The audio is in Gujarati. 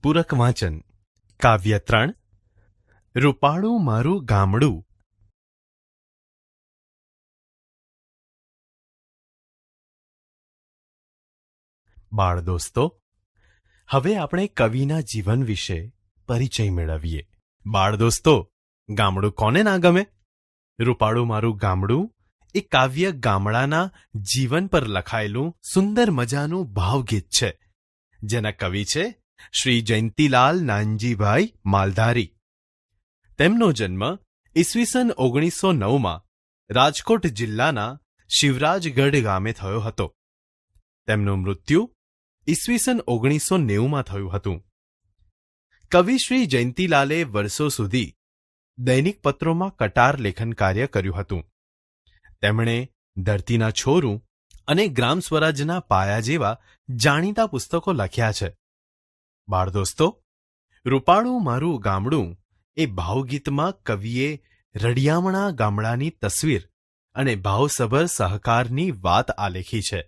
પૂરક વાંચન કાવ્ય 3 રૂપાળું મારું ગામડું. બાળ દોસ્તો, હવે આપણે કવિના જીવન વિશે પરિચય મેળવીએ. બાળ દોસ્તો, ગામડું કોને ના ગમે? રૂપાળું મારું ગામડું એ કાવ્ય ગામડાના જીવન પર લખાયેલું સુંદર મજાનું ભાવગીત છે, જેના કવિ છે શ્રી જયંતીલાલ નાનજીભાઈ માલધારી. તેમનો જન્મ ઈસવીસન 1909માં રાજકોટ જિલ્લાના શિવરાજગઢ ગામે થયો હતો. તેમનું મૃત્યુ ઈસવીસન 1990માં થયું હતું. કવિ શ્રી જયંતીલાલે વર્ષો સુધી દૈનિક પત્રોમાં કટાર લેખન કાર્ય કર્યું હતું. તેમણે ધરતીના છોરું અને ગ્રામ સ્વરાજના પાયા જેવા જાણીતા પુસ્તકો લખ્યા છે. બાળ દોસ્તો, રૂપાળું મારું ગામડું એ ભાવગીતમાં કવિએ રળિયામણા ગામડાની તસવીર અને ભાવસભર સહકારની વાત આલેખી છે.